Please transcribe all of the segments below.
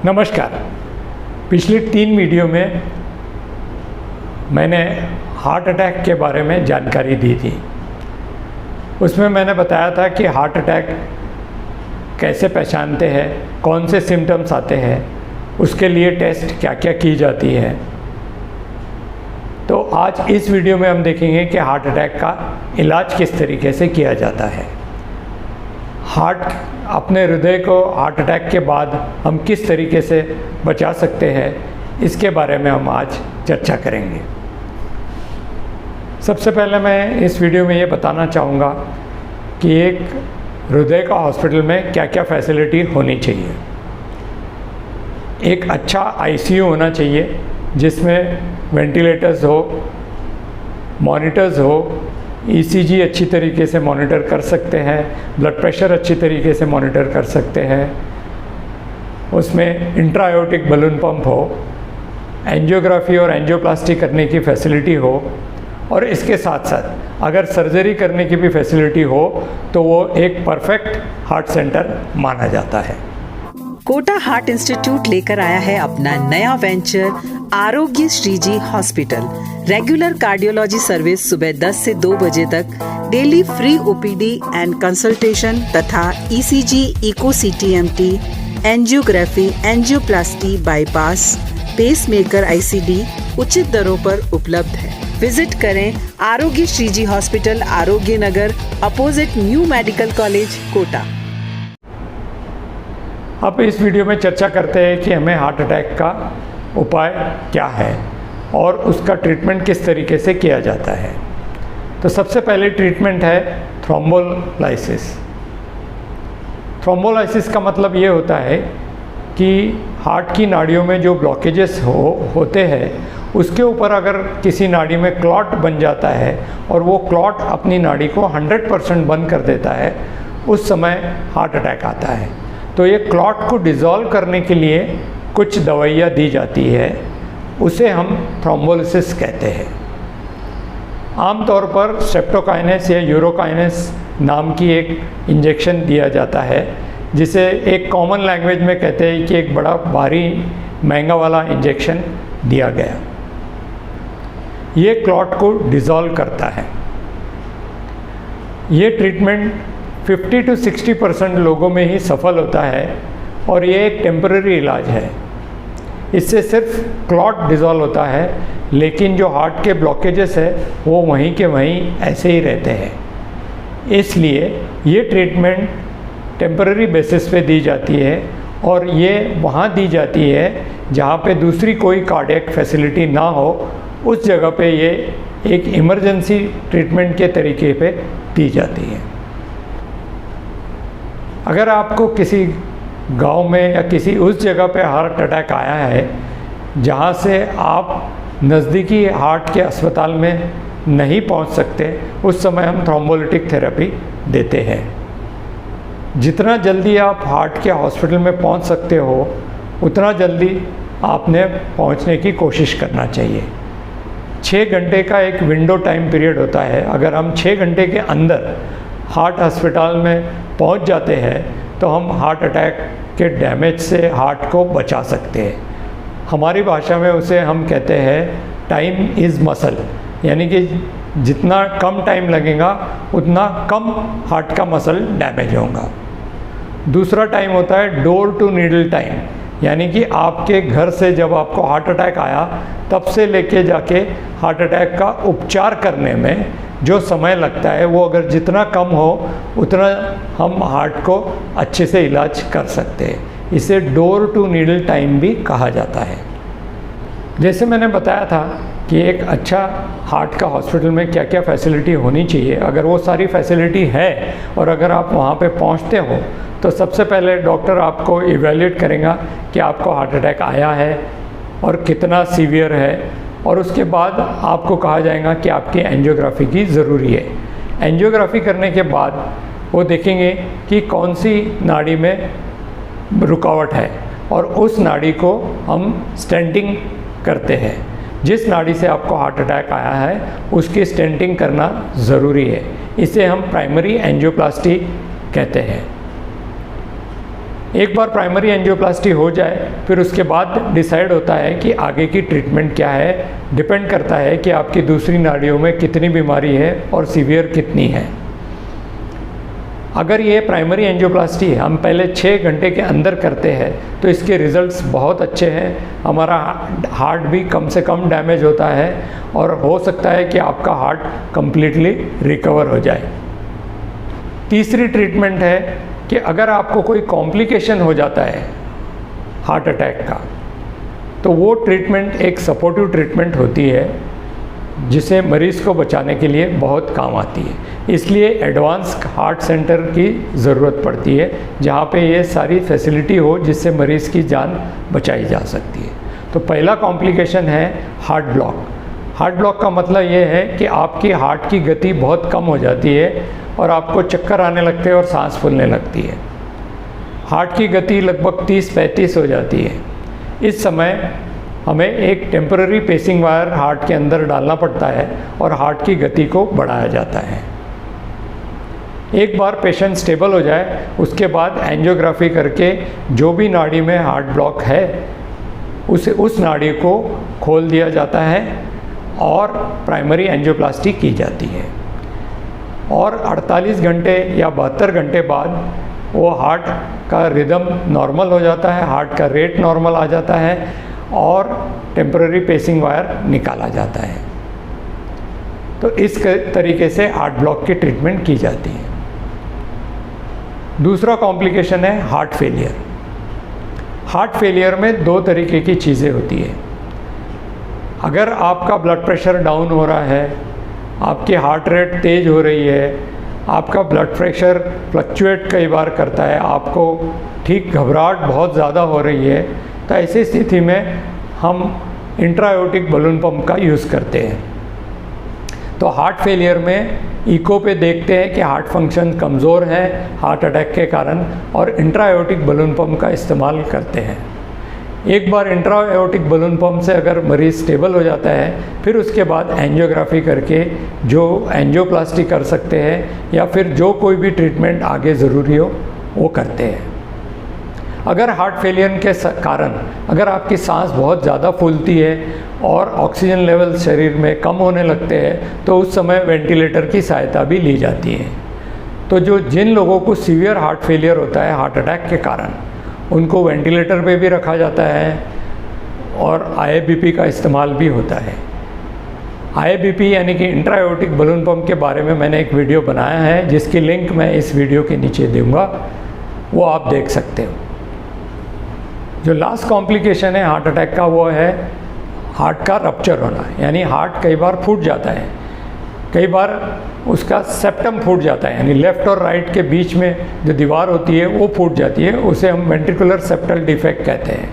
नमस्कार। पिछले 3 वीडियो में मैंने हार्ट अटैक के बारे में जानकारी दी थी। उसमें मैंने बताया था कि हार्ट अटैक कैसे पहचानते हैं, कौन से सिम्टम्स आते हैं, उसके लिए टेस्ट क्या क्या की जाती है। तो आज इस वीडियो में हम देखेंगे कि हार्ट अटैक का इलाज किस तरीके से किया जाता है। अपने हृदय को हार्ट अटैक के बाद हम किस तरीके से बचा सकते हैं, इसके बारे में हम आज चर्चा करेंगे। सबसे पहले मैं इस वीडियो में ये बताना चाहूँगा कि एक हृदय का हॉस्पिटल में क्या क्या फैसिलिटी होनी चाहिए। एक अच्छा आईसीयू होना चाहिए जिसमें वेंटिलेटर्स हो, मॉनिटर्स हो, ईसीजी अच्छी तरीके से मॉनिटर कर सकते हैं, ब्लड प्रेशर अच्छी तरीके से मॉनिटर कर सकते हैं, उसमें इंट्रायोटिक बलून पंप हो, एंजियोग्राफी और एंजियोप्लास्टी करने की फैसिलिटी हो, और इसके साथ साथ अगर सर्जरी करने की भी फैसिलिटी हो तो वो एक परफेक्ट हार्ट सेंटर माना जाता है। कोटा हार्ट इंस्टीट्यूट लेकर आया है अपना नया venture Arogya Shriji hospital. Regular cardiology service सुबह 10 से 2 बजे तक, daily free OPD and consultation तथा ECG, echo CTMT, angiography, angioplasty, bypass, pacemaker, ICD उचित दरों पर उपलब्ध है। विजिट करें आरोग्य Shriji hospital, Arogya Nagar, opposite new medical college, Kota. अब इस वीडियो में चर्चा करते हैं कि हमें हार्ट अटैक का उपाय क्या है और उसका ट्रीटमेंट किस तरीके से किया जाता है। तो सबसे पहले ट्रीटमेंट है थ्रोम्बोलाइसिस। थ्रोम्बोलाइसिस का मतलब ये होता है कि हार्ट की नाड़ियों में जो ब्लॉकेजेस होते हैं उसके ऊपर अगर किसी नाड़ी में क्लॉट बन जाता है और वो क्लॉट अपनी नाड़ी को 100% बंद कर देता है, उस समय हार्ट अटैक आता है। तो ये क्लॉट को डिज़ोल्व करने के लिए कुछ दवाइयाँ दी जाती है, उसे हम थ्रोम्बोलिसिस कहते हैं। आमतौर पर स्ट्रेप्टोकाइनेस या यूरोकाइनेस नाम की एक इंजेक्शन दिया जाता है, जिसे एक कॉमन लैंग्वेज में कहते हैं कि एक बड़ा भारी महंगा वाला इंजेक्शन दिया गया। ये क्लॉट को डिज़ोल्व करता है। ये ट्रीटमेंट 50 to 60% लोगों में ही सफल होता है और ये एक टेम्पररी इलाज है। इससे सिर्फ क्लॉट डिज़ोल्व होता है, लेकिन जो हार्ट के ब्लॉकेजेस है वो वहीं के वहीं ऐसे ही रहते हैं। इसलिए ये ट्रीटमेंट टेम्पररी बेसिस पे दी जाती है और ये वहाँ दी जाती है जहाँ पे दूसरी कोई कार्डियक फैसिलिटी ना हो। उस जगह पे ये एक इमरजेंसी ट्रीटमेंट के तरीके पे दी जाती है। अगर आपको किसी गांव में या किसी उस जगह पे हार्ट अटैक आया है जहां से आप नज़दीकी हार्ट के अस्पताल में नहीं पहुंच सकते, उस समय हम थ्रोम्बोलिटिक थेरेपी देते हैं। जितना जल्दी आप हार्ट के हॉस्पिटल में पहुंच सकते हो उतना जल्दी आपने पहुंचने की कोशिश करना चाहिए। 6 घंटे का एक विंडो टाइम पीरियड होता है। अगर हम 6 घंटे के अंदर हार्ट अस्पताल में पहुंच जाते हैं तो हम हार्ट अटैक के डैमेज से हार्ट को बचा सकते हैं। हमारी भाषा में उसे हम कहते हैं टाइम इज़ मसल, यानी कि जितना कम टाइम लगेगा उतना कम हार्ट का मसल डैमेज होगा। दूसरा टाइम होता है डोर टू नीडल टाइम, यानी कि आपके घर से जब आपको हार्ट अटैक आया तब से लेके जाके हार्ट अटैक का उपचार करने में जो समय लगता है वो अगर जितना कम हो उतना हम हार्ट को अच्छे से इलाज कर सकते हैं। इसे डोर टू नीडल टाइम भी कहा जाता है। जैसे मैंने बताया था कि एक अच्छा हार्ट का हॉस्पिटल में क्या क्या फैसिलिटी होनी चाहिए। अगर वो सारी फैसिलिटी है और अगर आप वहाँ पे पहुँचते हो तो सबसे पहले डॉक्टर आपको इवैल्यूएट करेगा कि आपको हार्ट अटैक आया है और कितना सीवियर है, और उसके बाद आपको कहा जाएगा कि आपकी एंजियोग्राफी की ज़रूरी है। एंजियोग्राफी करने के बाद वो देखेंगे कि कौन सी नाड़ी में रुकावट है और उस नाड़ी को हम स्टेंटिंग करते हैं। जिस नाड़ी से आपको हार्ट अटैक आया है उसकी स्टेंटिंग करना ज़रूरी है। इसे हम प्राइमरी एंजियोप्लास्टी कहते हैं। एक बार प्राइमरी एंजियोप्लास्टी हो जाए फिर उसके बाद डिसाइड होता है कि आगे की ट्रीटमेंट क्या है। डिपेंड करता है कि आपकी दूसरी नाड़ियों में कितनी बीमारी है और सीवियर कितनी है। अगर ये प्राइमरी एंजियोप्लास्टी हम पहले 6 घंटे के अंदर करते हैं तो इसके रिज़ल्ट्स बहुत अच्छे हैं। हमारा हार्ट भी कम से कम डैमेज होता है और हो सकता है कि आपका हार्ट कंप्लीटली रिकवर हो जाए। तीसरी ट्रीटमेंट है कि अगर आपको कोई कॉम्प्लिकेशन हो जाता है हार्ट अटैक का, तो वो ट्रीटमेंट एक सपोर्टिव ट्रीटमेंट होती है जिसे मरीज़ को बचाने के लिए बहुत काम आती है। इसलिए एडवांस हार्ट सेंटर की ज़रूरत पड़ती है जहाँ पे ये सारी फैसिलिटी हो जिससे मरीज़ की जान बचाई जा सकती है। तो पहला कॉम्प्लिकेशन है हार्ट ब्लॉक। हार्ट ब्लॉक का मतलब ये है कि आपकी हार्ट की गति बहुत कम हो जाती है और आपको चक्कर आने लगते हैं और सांस फूलने लगती है। हार्ट की गति लगभग 30-35 हो जाती है। इस समय हमें एक टेम्पररी पेसिंग वायर हार्ट के अंदर डालना पड़ता है और हार्ट की गति को बढ़ाया जाता है। एक बार पेशेंट स्टेबल हो जाए उसके बाद एंजियोग्राफी करके जो भी नाड़ी में हार्ट ब्लॉक है उस नाड़ी को खोल दिया जाता है और प्राइमरी एंजियोप्लास्टी की जाती है। और 48 घंटे या 72 घंटे बाद वो हार्ट का रिदम नॉर्मल हो जाता है, हार्ट का रेट नॉर्मल आ जाता है और टेम्पररी पेसिंग वायर निकाला जाता है। तो इस तरीके से हार्ट ब्लॉक की ट्रीटमेंट की जाती है। दूसरा कॉम्प्लिकेशन है हार्ट फेलियर। हार्ट फेलियर में 2 तरीके की चीज़ें होती है। अगर आपका ब्लड प्रेशर डाउन हो रहा है, आपकी हार्ट रेट तेज़ हो रही है, आपका ब्लड प्रेशर फ्लक्चुएट कई बार करता है, आपको ठीक घबराहट बहुत ज़्यादा हो रही है, तो ऐसी स्थिति में हम इंट्राएओर्टिक बलून पंप का यूज़ करते हैं। तो हार्ट फेलियर में इको पे देखते हैं कि हार्ट फंक्शन कमज़ोर है हार्ट अटैक के कारण और इंट्राएओर्टिक बलून पंप का इस्तेमाल करते हैं। एक बार इंट्राएओर्टिक बलून पंप से अगर मरीज़ स्टेबल हो जाता है फिर उसके बाद एंजियोग्राफी करके जो एंजियोप्लास्टी कर सकते हैं या फिर जो कोई भी ट्रीटमेंट आगे ज़रूरी हो वो करते हैं। अगर हार्ट फेलियर के कारण अगर आपकी सांस बहुत ज़्यादा फूलती है और ऑक्सीजन लेवल शरीर में कम होने लगते हैं तो उस समय वेंटिलेटर की सहायता भी ली जाती है। तो जिन लोगों को सीवियर हार्ट फेलियर होता है हार्ट अटैक के कारण, उनको वेंटिलेटर पे भी रखा जाता है और IABP का इस्तेमाल भी होता है। IABP यानी कि इंट्राएओर्टिक बलून पंप के बारे में मैंने एक वीडियो बनाया है जिसकी लिंक मैं इस वीडियो के नीचे दूंगा, वो आप देख सकते हो। जो लास्ट कॉम्प्लिकेशन है हार्ट अटैक का वो है हार्ट का रप्चर होना, यानी हार्ट कई बार फूट जाता है, कई बार उसका सेप्टम फूट जाता है, यानी लेफ़्ट और राइट के बीच में जो दीवार होती है वो फूट जाती है, उसे हम वेंट्रिकुलर सेप्टल डिफेक्ट कहते हैं।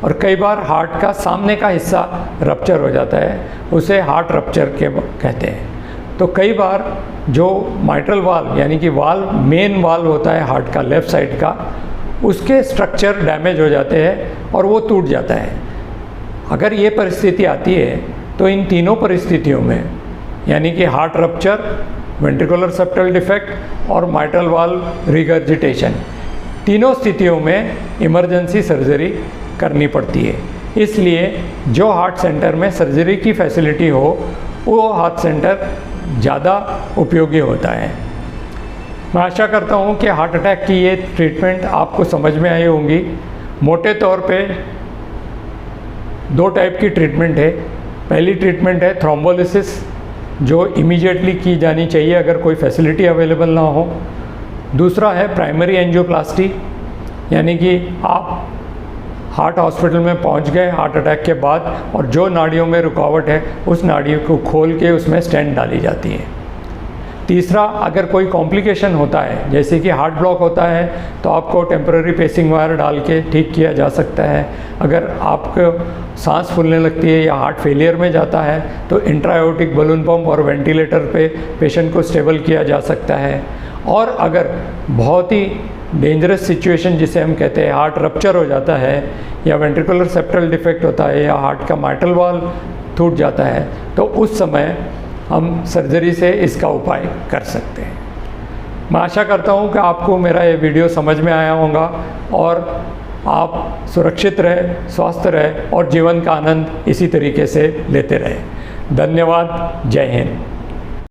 और कई बार हार्ट का सामने का हिस्सा रप्चर हो जाता है, उसे हार्ट रप्चर के कहते हैं। तो कई बार जो माइट्रल वाल्व यानी कि वाल्व मेन वाल्व होता है हार्ट का लेफ़्ट साइड का, उसके स्ट्रक्चर डैमेज हो जाते हैं और वो टूट जाता है। अगर ये परिस्थिति आती है तो इन तीनों परिस्थितियों में यानी कि heart rupture, ventricular septal defect और माइट्रल वाल्व रिगर्जिटेशन, तीनों स्थितियों में इमरजेंसी सर्जरी करनी पड़ती है। इसलिए जो हार्ट सेंटर में सर्जरी की फैसिलिटी हो वो हार्ट सेंटर ज़्यादा उपयोगी होता है। मैं आशा करता हूँ कि हार्ट अटैक की ये ट्रीटमेंट आपको समझ में आई होंगी। मोटे तौर पे 2 टाइप की ट्रीटमेंट है। पहली ट्रीटमेंट है थ्रोम्बोलिसिस, जो इमीडिएटली की जानी चाहिए अगर कोई फैसिलिटी अवेलेबल ना हो। दूसरा है प्राइमरी एंजियोप्लास्टी, यानी कि आप हार्ट हॉस्पिटल में पहुंच गए हार्ट अटैक के बाद और जो नाड़ियों में रुकावट है उस नाड़ियों को खोल के उसमें स्टेंट डाली जाती है। तीसरा, अगर कोई कॉम्प्लिकेशन होता है जैसे कि हार्ट ब्लॉक होता है तो आपको टेम्पररी पेसिंग वायर डाल के ठीक किया जा सकता है। अगर आपको सांस फूलने लगती है या हार्ट फेलियर में जाता है तो इंट्राएओर्टिक बलून पंप और वेंटिलेटर पे पेशेंट को स्टेबल किया जा सकता है। और अगर बहुत ही डेंजरस सिचुएशन जिसे हम कहते हैं हार्ट रप्चर हो जाता है या वेंट्रिकुलर सेप्टल डिफेक्ट होता है या हार्ट का माइट्रल वाल्व टूट जाता है तो उस समय हम सर्जरी से इसका उपाय कर सकते हैं। मैं आशा करता हूँ कि आपको मेरा ये वीडियो समझ में आया होगा और आप सुरक्षित रहे, स्वस्थ रहे और जीवन का आनंद इसी तरीके से लेते रहे। धन्यवाद। जय हिंद।